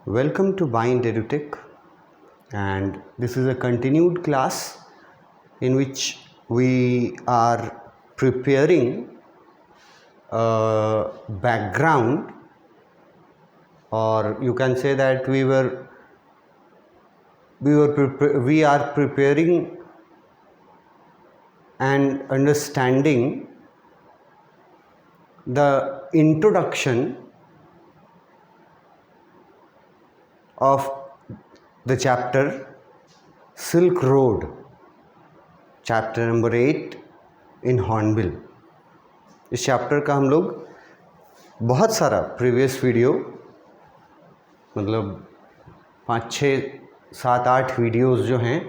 Welcome to Bind EduTech, and this is a continued class in which we are preparing a background, or you can say that we are preparing and understanding the introduction of the chapter Silk Road, chapter number 8 in Hornbill. इस chapter का हम लोग बहुत सारा previous video, मतलब 5, 6, 7, 8 videos जो हैं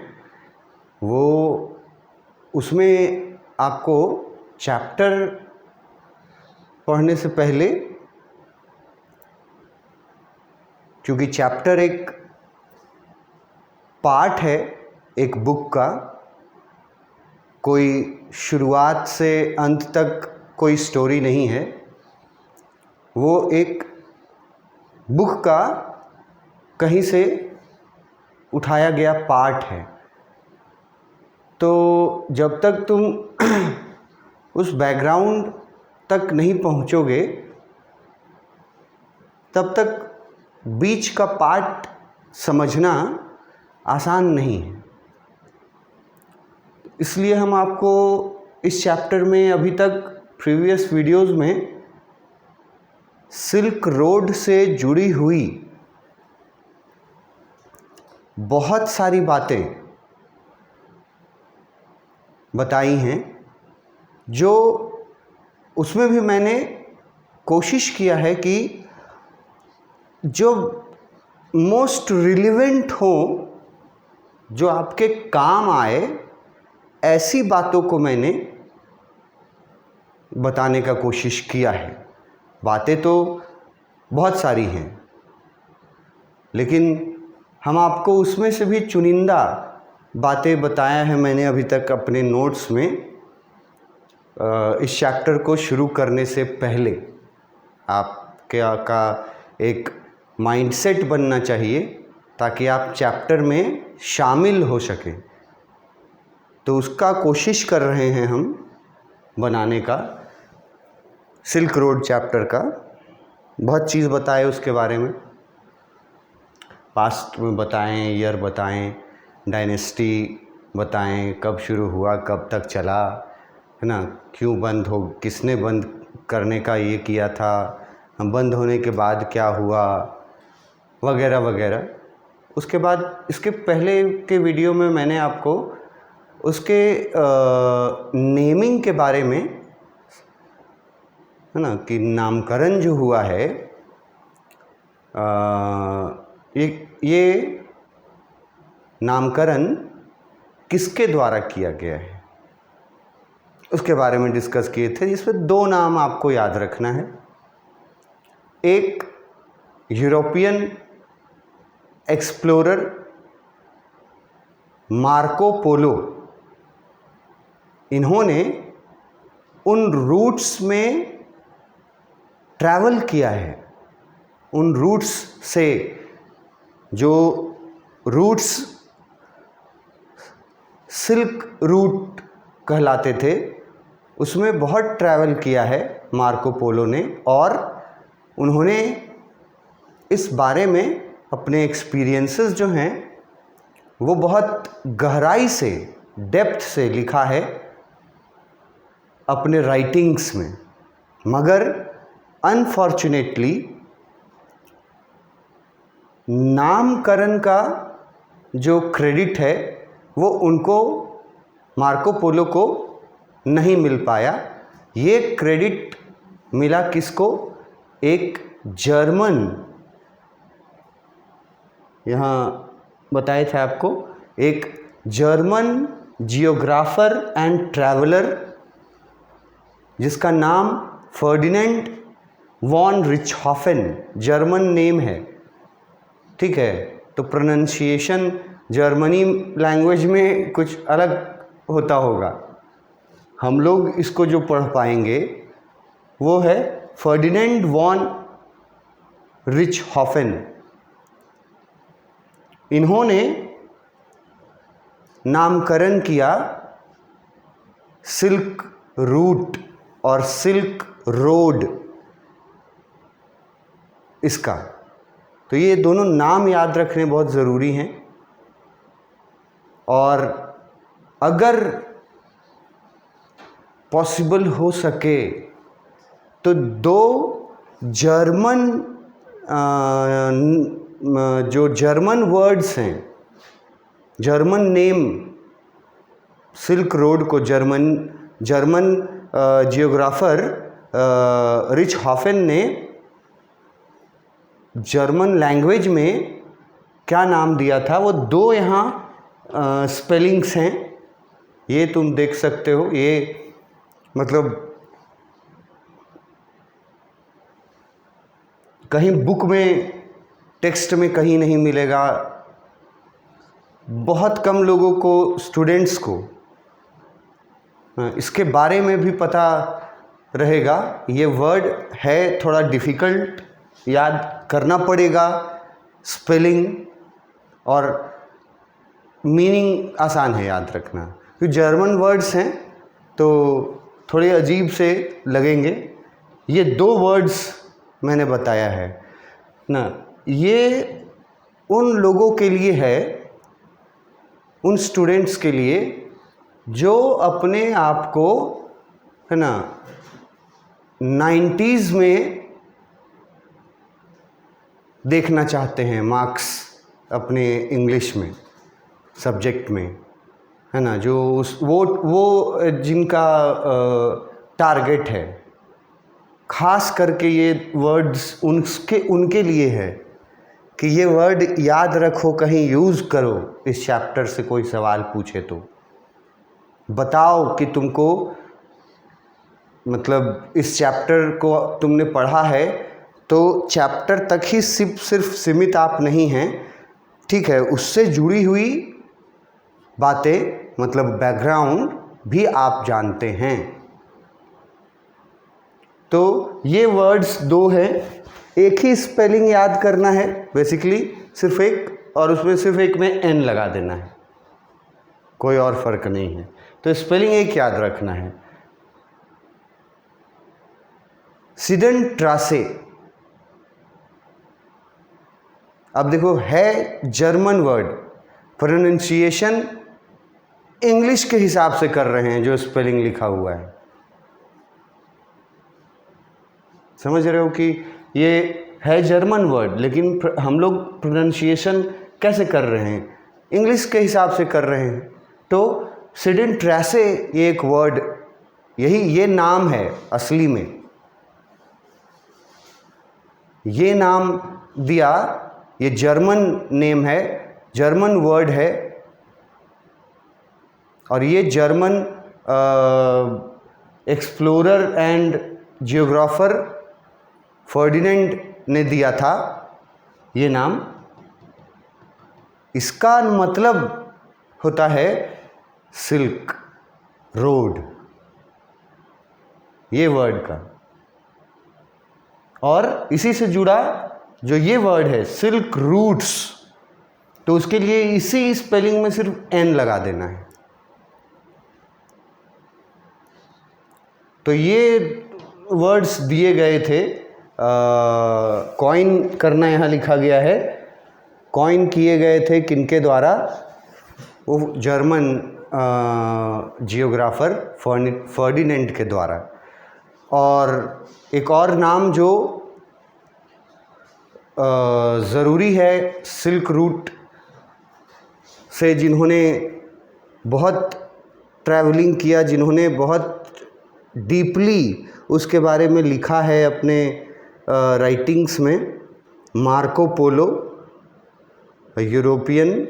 वो उसमें आपको चैप्टर पढ़ने से पहले, क्योंकि चैप्टर एक पार्ट है एक बुक का, कोई शुरुआत से अंत तक कोई स्टोरी नहीं है, वो एक बुक का कहीं से उठाया गया पार्ट है। तो जब तक तुम उस बैकग्राउंड तक नहीं पहुंचोगे तब तक बीच का पार्ट समझना आसान नहीं है। इसलिए हम आपको इस चैप्टर में अभी तक प्रीवियस वीडियोस में सिल्क रोड से जुड़ी हुई बहुत सारी बातें बताई हैं, जो उसमें भी मैंने कोशिश किया है कि जो मोस्ट रिलेवेंट हो, जो आपके काम आए, ऐसी बातों को मैंने बताने का कोशिश किया है। बातें तो बहुत सारी हैं, लेकिन हम आपको उसमें से भी चुनिंदा बातें बताया है मैंने अभी तक अपने नोट्स में। इस चैप्टर को शुरू करने से पहले आपका एक माइंडसेट बनना चाहिए ताकि आप चैप्टर में शामिल हो सकें। तो उसका कोशिश कर रहे हैं हम बनाने का। सिल्क रोड चैप्टर का बहुत चीज़ बताए उसके बारे में, पास्ट में बताएं, ईयर बताएं, डायनेस्टी बताएं, कब शुरू हुआ, कब तक चला, है ना, क्यों बंद हो, किसने बंद करने का ये किया था, बंद होने के बाद क्या हुआ, वगैरह वगैरह। उसके बाद इसके पहले के वीडियो में मैंने आपको उसके नेमिंग के बारे में, है ना, कि नामकरण जो हुआ है, ये नामकरण किसके द्वारा किया गया है उसके बारे में डिस्कस किए थे। इसमें 2 नाम आपको याद रखना है। एक यूरोपियन एक्सप्लोरर मार्को पोलो, इन्होंने उन रूट्स में ट्रैवल किया है। उन रूट्स से, जो रूट्स सिल्क रूट कहलाते थे, उसमें बहुत ट्रैवल किया है मार्को पोलो ने, और उन्होंने इस बारे में अपने एक्सपीरियंसेस जो हैं वो बहुत गहराई से, डेप्थ से लिखा है अपने राइटिंग्स में। मगर अनफॉर्चुनेटली नामकरण का जो क्रेडिट है वो उनको, मार्को पोलो को नहीं मिल पाया। ये क्रेडिट मिला किसको? एक जर्मन, यहाँ बताए थे आपको, एक जर्मन जियोग्राफर एंड ट्रैवलर जिसका नाम फर्डिनेंड वॉन रिचहॉफेन, जर्मन नेम है, ठीक है। तो प्रोनंसिएशन जर्मनी लैंग्वेज में कुछ अलग होता होगा। हम लोग इसको जो पढ़ पाएंगे वो है फर्डिनेंड वॉन रिचहॉफेन। इन्होंने नामकरण किया सिल्क रूट और सिल्क रोड इसका। तो ये दोनों नाम याद रखने बहुत ज़रूरी हैं। और अगर पॉसिबल हो सके तो दो जर्मन जो जर्मन वर्ड्स हैं, जर्मन नेम सिल्क रोड को जर्मन जियोग्राफर रिचहॉफेन ने जर्मन लैंग्वेज में क्या नाम दिया था, वो दो यहाँ स्पेलिंग्स हैं। ये तुम देख सकते हो, ये मतलब कहीं बुक में, टेक्स्ट में कहीं नहीं मिलेगा। बहुत कम लोगों को, स्टूडेंट्स को इसके बारे में भी पता रहेगा। ये वर्ड है थोड़ा डिफ़िकल्ट, याद करना पड़ेगा, स्पेलिंग और मीनिंग आसान है याद रखना। तो जर्मन वर्ड्स हैं तो थोड़े अजीब से लगेंगे। ये दो वर्ड्स मैंने बताया है ना, ये उन लोगों के लिए है, उन स्टूडेंट्स के लिए जो अपने आप को, है ना, 90s में देखना चाहते हैं, मार्क्स अपने इंग्लिश में सब्जेक्ट में, है ना, जो वो जिनका टारगेट है। ख़ास करके ये वर्ड्स उनके लिए है कि ये वर्ड याद रखो, कहीं यूज़ करो। इस चैप्टर से कोई सवाल पूछे तो बताओ कि तुमको, मतलब इस चैप्टर को तुमने पढ़ा है तो चैप्टर तक ही सिर्फ सीमित आप नहीं हैं, ठीक है, उससे जुड़ी हुई बातें, मतलब बैकग्राउंड भी आप जानते हैं। तो ये वर्ड्स दो हैं, एक ही स्पेलिंग याद करना है बेसिकली, सिर्फ एक, और उसमें सिर्फ एक में एन लगा देना है, कोई और फर्क नहीं है। तो स्पेलिंग एक याद रखना है, सीडेनट्रासे। अब देखो, है जर्मन वर्ड, प्रोनाउंसिएशन इंग्लिश के हिसाब से कर रहे हैं जो स्पेलिंग लिखा हुआ है। समझ रहे हो कि ये है जर्मन वर्ड, लेकिन हम लोग प्रोनाउंसिएशन कैसे कर रहे हैं, इंग्लिश के हिसाब से कर रहे हैं। तो सीडेनट्रासे ये एक वर्ड, ये नाम है असली में, ये नाम दिया, ये जर्मन नेम है, जर्मन वर्ड है। और ये German explorer and geographer Ferdinand ने दिया था ये नाम। इसका मतलब होता है सिल्क रोड, ये वर्ड का। और इसी से जुड़ा जो ये वर्ड है सिल्क रूट्स, तो उसके लिए इसी स्पेलिंग में सिर्फ एन लगा देना है। तो ये वर्ड्स दिए गए थे, कॉइन करना यहाँ लिखा गया है, कॉइन किए गए थे किनके द्वारा, वो जर्मन जियोग्राफर फर्डिनेंड के द्वारा। और एक और नाम जो ज़रूरी है सिल्क रूट से, जिन्होंने बहुत ट्रैवलिंग किया, जिन्होंने बहुत डीपली उसके बारे में लिखा है अपने राइटिंग्स में, मार्को पोलो, यूरोपियन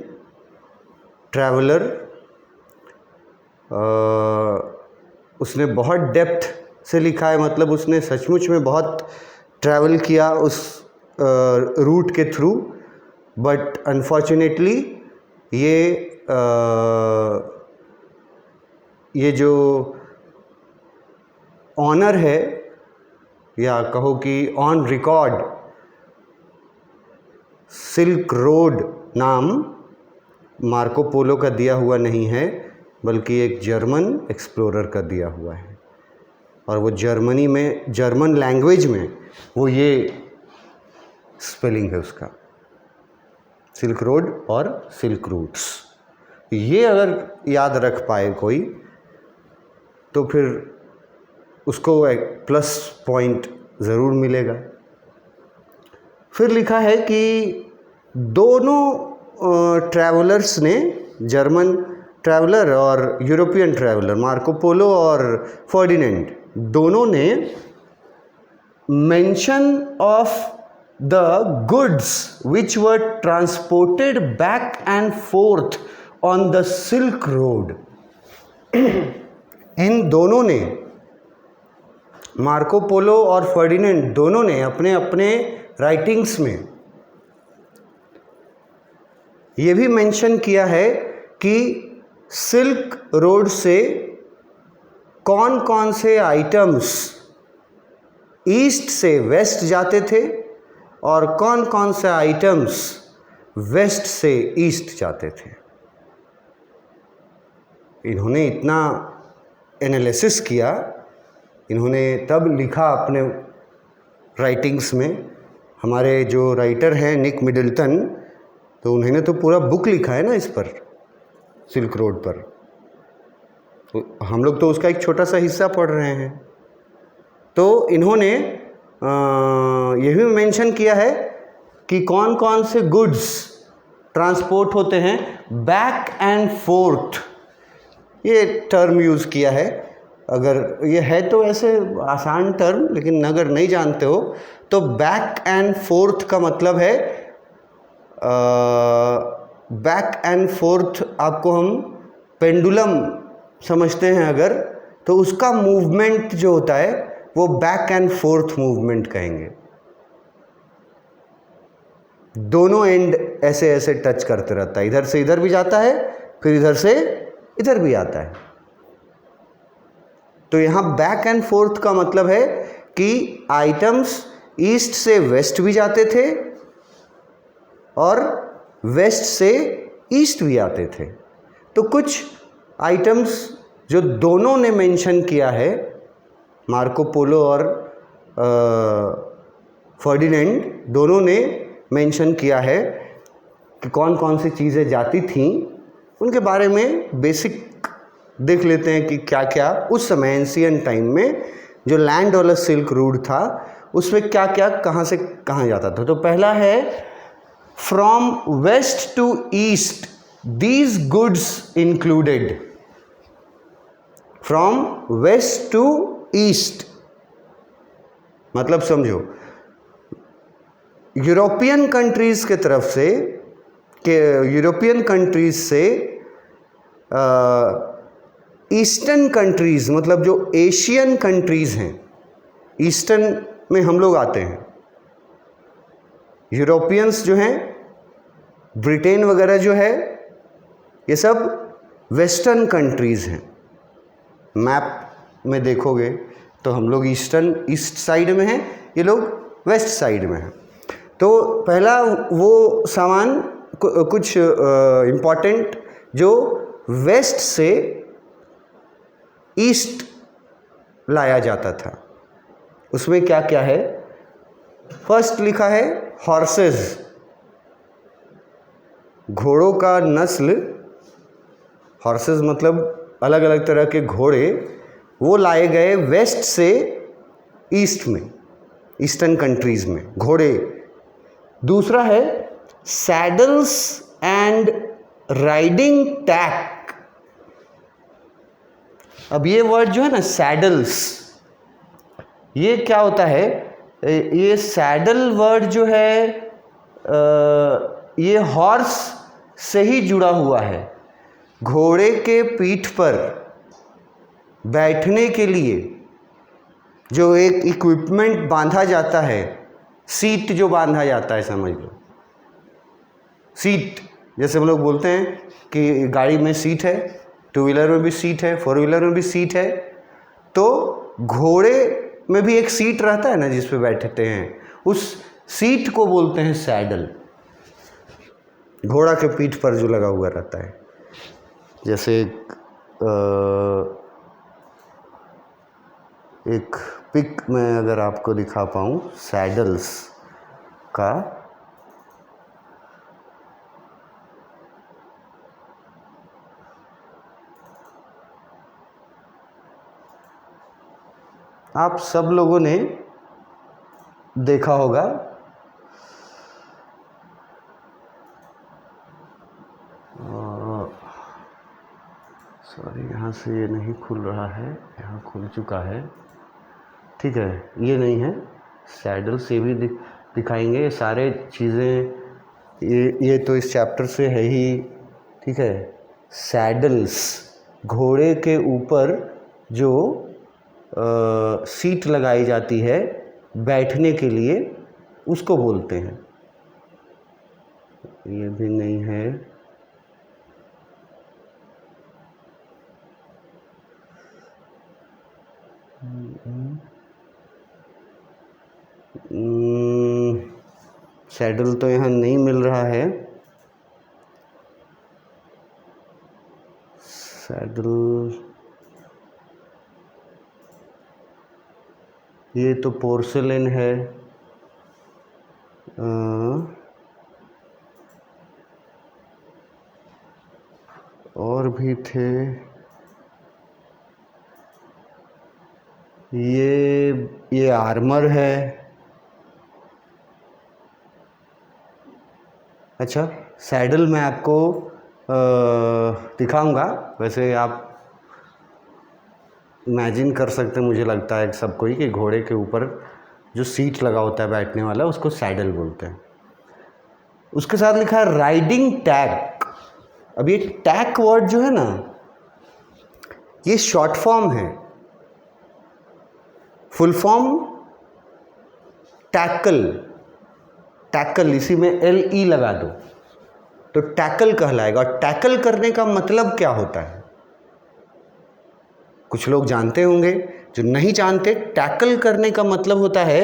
ट्रैवलर, उसने बहुत डेप्थ से लिखा है, मतलब उसने सचमुच में बहुत ट्रैवल किया उस रूट के थ्रू। बट अनफॉर्चुनेटली ये जो ऑनर है, या कहो कि ऑन रिकॉर्ड सिल्क रोड नाम मार्को पोलो का दिया हुआ नहीं है, बल्कि एक जर्मन एक्सप्लोरर का दिया हुआ है। और वो जर्मनी में, जर्मन लैंग्वेज में वो ये स्पेलिंग है उसका, सिल्क रोड और सिल्क रूट्स। ये अगर याद रख पाए कोई तो फिर उसको एक प्लस पॉइंट ज़रूर मिलेगा। फिर लिखा है कि दोनों ट्रैवलर्स ने, जर्मन ट्रैवलर और यूरोपियन ट्रैवलर मार्को पोलो और फर्डिनेंड, दोनों ने mention of the goods which were transported back and forth on the silk road. इन दोनों ने, मार्को पोलो और फर्डिनेंड, दोनों ने अपने अपने राइटिंग्स में ये भी मेंशन किया है कि सिल्क रोड से कौन कौन से आइटम्स ईस्ट से वेस्ट जाते थे और कौन कौन से आइटम्स वेस्ट से ईस्ट जाते थे। इन्होंने इतना एनालिसिस किया, इन्होंने तब लिखा अपने राइटिंग्स में। हमारे जो राइटर हैं निक मिडल्टन, तो उन्होंने तो पूरा बुक लिखा है ना इस पर, सिल्क रोड पर। तो हम लोग तो उसका एक छोटा सा हिस्सा पढ़ रहे हैं। तो इन्होंने ये भी मेंशन किया है कि कौन कौन से गुड्स ट्रांसपोर्ट होते हैं बैक एंड फोर्थ। ये टर्म यूज़ किया है। अगर ये है तो ऐसे आसान टर्म, लेकिन अगर नहीं जानते हो तो बैक एंड फोर्थ का मतलब है, बैक एंड फोर्थ आपको हम पेंडुलम समझते हैं अगर, तो उसका मूवमेंट जो होता है वो बैक एंड फोर्थ मूवमेंट कहेंगे। दोनों एंड ऐसे ऐसे टच करते रहता है, इधर से इधर भी जाता है, फिर इधर से इधर भी आता है। तो यहाँ बैक एंड फोर्थ का मतलब है कि आइटम्स ईस्ट से वेस्ट भी जाते थे और वेस्ट से ईस्ट भी आते थे। तो कुछ आइटम्स जो दोनों ने मेंशन किया है, मार्को पोलो और फर्डिनेंड, दोनों ने मेंशन किया है कि कौन कौन सी चीज़ें जाती थीं। उनके बारे में बेसिक देख लेते हैं कि क्या क्या उस समय एंशिएंट टाइम में जो लैंड वाला सिल्क रूट था उसमें क्या क्या कहाँ से कहाँ जाता था। तो पहला है from west to east these goods included. From west to east मतलब समझो, यूरोपियन कंट्रीज के तरफ से, के यूरोपियन कंट्रीज से ईस्टर्न कंट्रीज, मतलब जो एशियन कंट्रीज हैं, ईस्टर्न में हम लोग आते हैं। यूरोपियंस जो हैं, ब्रिटेन वगैरह जो है, ये सब वेस्टर्न कंट्रीज हैं। मैप में देखोगे तो हम लोग ईस्टर्न, ईस्ट साइड में हैं, ये लोग वेस्ट साइड में हैं। तो पहला वो सामान कुछ इम्पॉर्टेंट जो वेस्ट से ईस्ट लाया जाता था, उसमें क्या क्या है। फर्स्ट लिखा है हॉर्सेस, घोड़ों का नस्ल। हॉर्सेस मतलब अलग अलग तरह के घोड़े, वो लाए गए वेस्ट से ईस्ट में, ईस्टर्न कंट्रीज में घोड़े। दूसरा है सैडल्स एंड राइडिंग टैक। अब ये वर्ड जो है ना सैडल्स, ये क्या होता है, ये सैडल वर्ड जो है ये हॉर्स से ही जुड़ा हुआ है। घोड़े के पीठ पर बैठने के लिए जो एक इक्विपमेंट बांधा जाता है, सीट जो बांधा जाता है, समझ लो सीट, जैसे हम लोग बोलते हैं कि गाड़ी में सीट है, टू व्हीलर में भी सीट है, फोर व्हीलर में भी सीट है, तो घोड़े में भी एक सीट रहता है ना जिस पे बैठते हैं, उस सीट को बोलते हैं सैडल। घोड़ा के पीठ पर जो लगा हुआ रहता है। जैसे एक पिक में अगर आपको दिखा पाऊँ सैडल्स का, आप सब लोगों ने देखा होगा। सॉरी, यहाँ से ये नहीं खुल रहा है, यहाँ खुल चुका है। ठीक है, ये नहीं है, सैडल से भी दिखाएंगे। ये सारे चीज़ें ये तो इस चैप्टर से है ही। ठीक है, सैडल्स, घोड़े के ऊपर जो सीट लगाई जाती है बैठने के लिए, उसको बोलते हैं। ये भी नहीं है। सैडल तो यहाँ नहीं मिल रहा है। सैडल, ये तो पोर्सेलेन है। और भी थे। ये आर्मर है। अच्छा, सैडल मैं आपको दिखाऊंगा। वैसे आप इमेजिन कर सकते हैं, मुझे लगता है सब कोई, कि घोड़े के ऊपर जो सीट लगा होता है बैठने वाला, उसको सैडल बोलते हैं। उसके साथ लिखा है राइडिंग टैक। अब ये टैक वर्ड जो है ना, ये शॉर्ट फॉर्म है। फुल फॉर्म टैकल, टैकल, इसी में LE लगा दो तो टैकल कहलाएगा। और टैकल करने का मतलब क्या होता है, कुछ लोग जानते होंगे, जो नहीं जानते। टैकल करने का मतलब होता है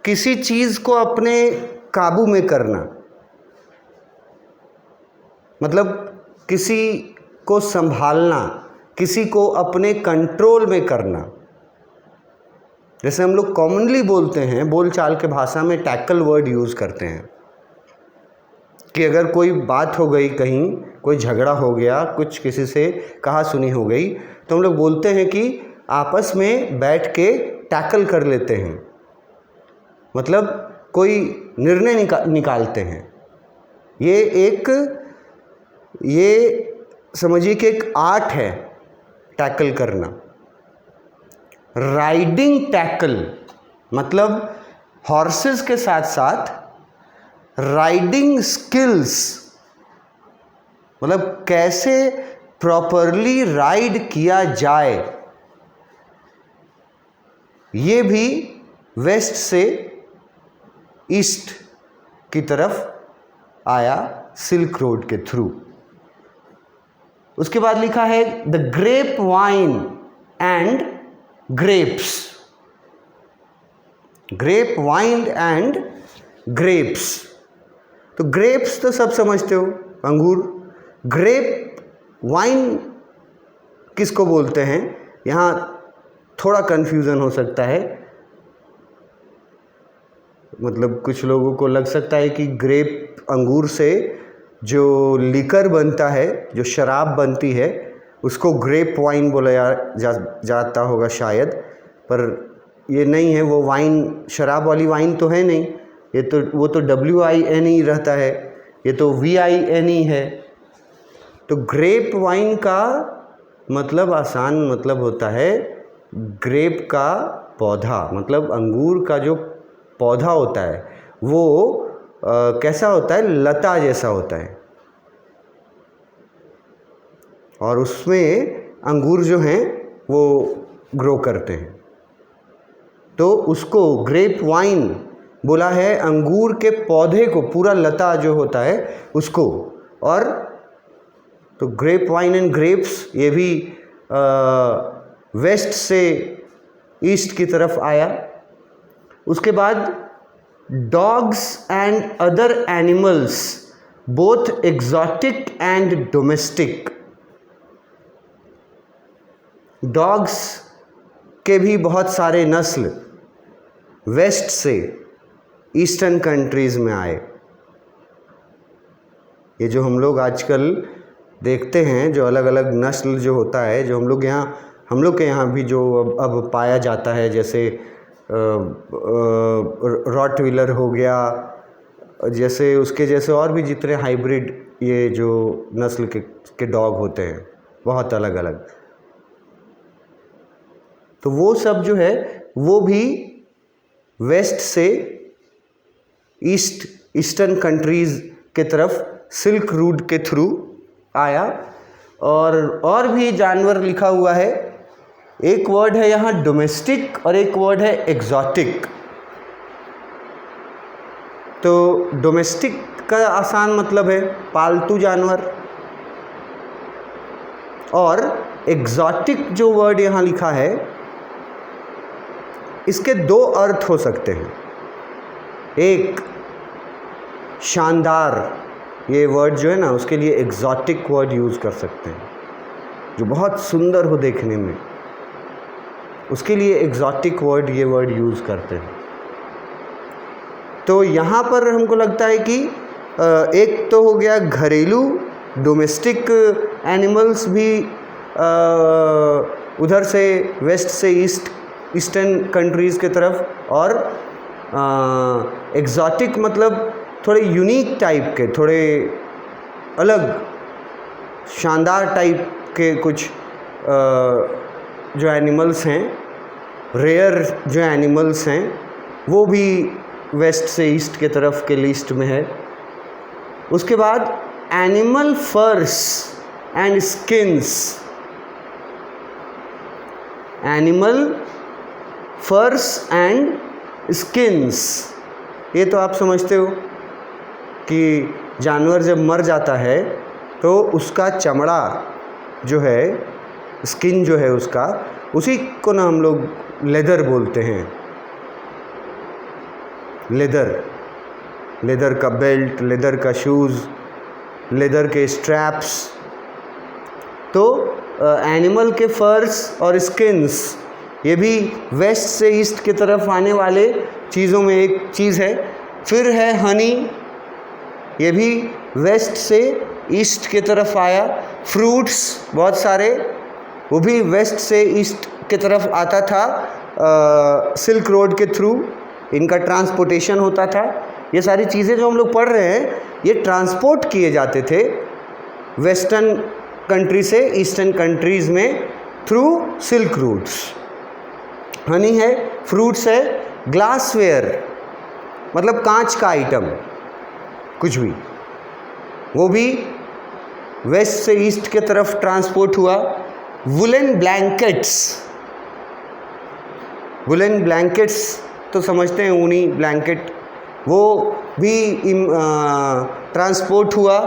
किसी चीज़ को अपने काबू में करना, मतलब किसी को संभालना, किसी को अपने कंट्रोल में करना। जैसे हम लोग कॉमनली बोलते हैं, बोलचाल के भाषा में टैकल वर्ड यूज़ करते हैं कि अगर कोई बात हो गई, कहीं कोई झगड़ा हो गया, कुछ किसी से कहा सुनी हो गई, तो हम लोग बोलते हैं कि आपस में बैठ के टैकल कर लेते हैं, मतलब कोई निर्णय निकालते हैं। ये समझिए कि एक आर्ट है टैकल करना। राइडिंग टैकल मतलब हॉर्सेस के साथ साथ राइडिंग स्किल्स, मतलब कैसे प्रॉपरली राइड किया जाए। ये भी वेस्ट से ईस्ट की तरफ आया सिल्क रोड के थ्रू। उसके बाद लिखा है the grape wine and grapes. Grape wine and grapes, तो ग्रेप्स तो सब समझते हो, अंगूर। ग्रेप वाइन किसको बोलते हैं, यहाँ थोड़ा कन्फ्यूज़न हो सकता है। मतलब कुछ लोगों को लग सकता है कि ग्रेप, अंगूर से जो लिकर बनता है, जो शराब बनती है, उसको ग्रेप वाइन बोला जाता होगा शायद, पर ये नहीं है। वो वाइन, शराब वाली वाइन तो है नहीं, ये तो वो तो WINE रहता है, ये तो VINE है। तो ग्रेप वाइन का मतलब, आसान मतलब होता है ग्रेप का पौधा, मतलब अंगूर का जो पौधा होता है वो कैसा होता है, लता जैसा होता है, और उसमें अंगूर जो हैं वो ग्रो करते हैं। तो उसको ग्रेप वाइन बोला है, अंगूर के पौधे को, पूरा लता जो होता है उसको। और तो ग्रेप वाइन एंड ग्रेप्स, ये भी वेस्ट से ईस्ट की तरफ आया। उसके बाद dogs and other animals, both exotic and domestic. Dogs के भी बहुत सारे नस्ल वेस्ट से ईस्टर्न कंट्रीज़ में आए। ये जो हम लोग आजकल देखते हैं, जो अलग अलग नस्ल जो होता है, जो हम लोग के यहाँ भी जो अब पाया जाता है, जैसे रॉटविलर हो गया, जैसे उसके जैसे और भी जितने हाइब्रिड ये जो नस्ल के डॉग होते हैं, बहुत अलग अलग, तो वो सब जो है वो भी वेस्ट से ईस्टर्न कंट्रीज़ के तरफ सिल्क रूट के थ्रू आया। और भी जानवर लिखा हुआ है। एक वर्ड है यहाँ डोमेस्टिक और एक वर्ड है एग्जॉटिक। तो डोमेस्टिक का आसान मतलब है पालतू जानवर, और एग्जॉटिक जो वर्ड यहाँ लिखा है इसके दो अर्थ हो सकते हैं। एक शानदार, ये वर्ड जो है ना, उसके लिए एग्जॉटिक वर्ड यूज़ कर सकते हैं, जो बहुत सुंदर हो देखने में, उसके लिए एग्जॉटिक वर्ड ये वर्ड यूज़ करते हैं। तो यहाँ पर हमको लगता है कि एक तो हो गया घरेलू डोमेस्टिक एनिमल्स भी उधर से वेस्ट से ईस्टर्न कंट्रीज़ के तरफ, और एग्जॉटिक मतलब थोड़े यूनिक टाइप के, थोड़े अलग शानदार टाइप के कुछ जो एनिमल्स हैं, रेयर जो एनिमल्स हैं, वो भी वेस्ट से ईस्ट के तरफ के लिस्ट में है। उसके बाद एनिमल फर्स एंड स्किन्स, एनिमल फर्स एंड स्किन्स, ये तो आप समझते हो कि जानवर जब मर जाता है तो उसका चमड़ा जो है, स्किन जो है उसका, उसी को ना हम लोग लेदर बोलते हैं। लेदर का बेल्ट, लेदर का शूज़, लेदर के स्ट्रैप्स। तो एनिमल के फर्स और स्किन्स ये भी वेस्ट से ईस्ट की तरफ आने वाले चीज़ों में एक चीज़ है। फिर है हनी, ये भी वेस्ट से ईस्ट की तरफ आया। फ्रूट्स बहुत सारे, वो भी वेस्ट से ईस्ट की तरफ आता था, सिल्क रोड के थ्रू इनका ट्रांसपोर्टेशन होता था। ये सारी चीज़ें जो हम लोग पढ़ रहे हैं, ये ट्रांसपोर्ट किए जाते थे वेस्टर्न कंट्री से ईस्टर्न कंट्रीज़ में थ्रू सिल्क रूट्स। हनी है, फ्रूट्स है, ग्लासवेयर मतलब कांच का आइटम कुछ भी, वो भी वेस्ट से ईस्ट के तरफ ट्रांसपोर्ट हुआ। वुलन ब्लैंकेट्स तो समझते हैं, ऊनी ब्लैंकेट, वो भी ट्रांसपोर्ट हुआ।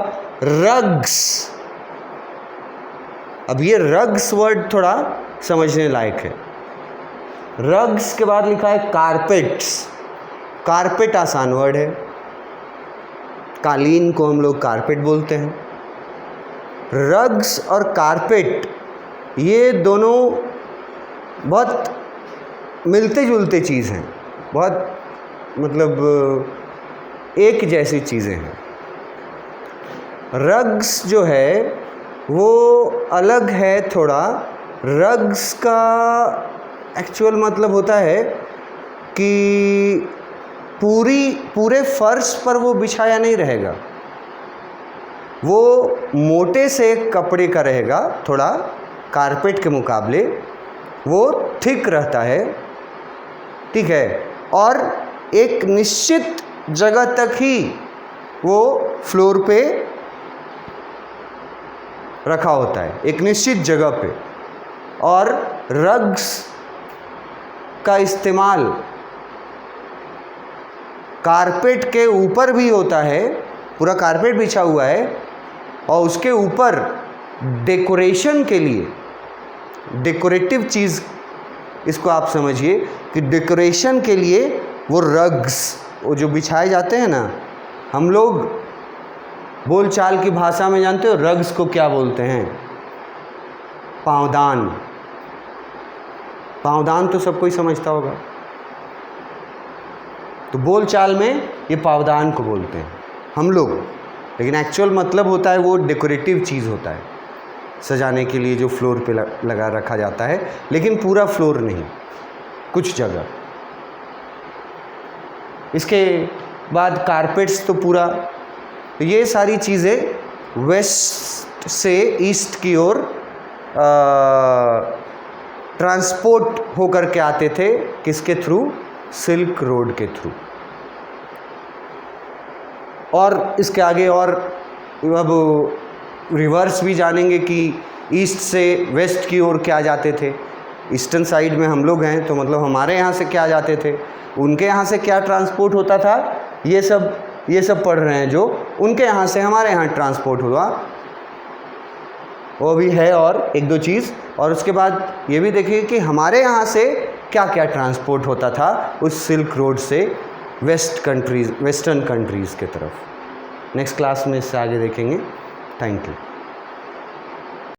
रग्स, अब ये रग्स वर्ड थोड़ा समझने लायक है। रग्स के बाद लिखा है कारपेट्स। कारपेट आसान वर्ड है, कालीन को हम लोग कारपेट बोलते हैं। रग्स और कारपेट ये दोनों बहुत मिलते जुलते चीज़ हैं, बहुत मतलब एक जैसी चीज़ें हैं। रग्स जो है वो अलग है थोड़ा। रग्स का एक्चुअल मतलब होता है कि पूरे फर्श पर वो बिछाया नहीं रहेगा, वो मोटे से कपड़े का रहेगा, थोड़ा कारपेट के मुकाबले वो थिक रहता है, ठीक है, और एक निश्चित जगह तक ही वो फ्लोर पे रखा होता है, एक निश्चित जगह पे। और रग्स का इस्तेमाल कारपेट के ऊपर भी होता है, पूरा कारपेट बिछा हुआ है और उसके ऊपर डेकोरेशन के लिए, डेकोरेटिव चीज़ इसको आप समझिए कि डेकोरेशन के लिए वो रग्स वो जो बिछाए जाते हैं ना, हम लोग बोलचाल की भाषा में जानते हो रग्स को क्या बोलते हैं? पाँवदान। पाँवदान तो सब कोई समझता होगा। तो बोलचाल में ये पाँवदान को बोलते हैं हम लोग, लेकिन एक्चुअल मतलब होता है वो डेकोरेटिव चीज़ होता है, सजाने के लिए जो फ्लोर पे लगा रखा जाता है, लेकिन पूरा फ्लोर नहीं, कुछ जगह। इसके बाद कारपेट्स तो पूरा। तो ये सारी चीज़ें वेस्ट से ईस्ट की ओर ट्रांसपोर्ट होकर के आते थे, किसके थ्रू? सिल्क रोड के थ्रू। और इसके आगे और अब रिवर्स भी जानेंगे कि ईस्ट से वेस्ट की ओर क्या जाते थे। ईस्टर्न साइड में हम लोग हैं, तो मतलब हमारे यहाँ से क्या जाते थे, उनके यहाँ से क्या ट्रांसपोर्ट होता था, ये सब पढ़ रहे हैं जो उनके यहाँ से हमारे यहाँ ट्रांसपोर्ट हुआ, वो भी है। और एक दो चीज़, और उसके बाद ये भी देखिए कि हमारे यहाँ से क्या क्या ट्रांसपोर्ट होता था उस सिल्क रोड से वेस्टर्न कंट्रीज़ के तरफ। नेक्स्ट क्लास में इससे आगे देखेंगे। Thank you.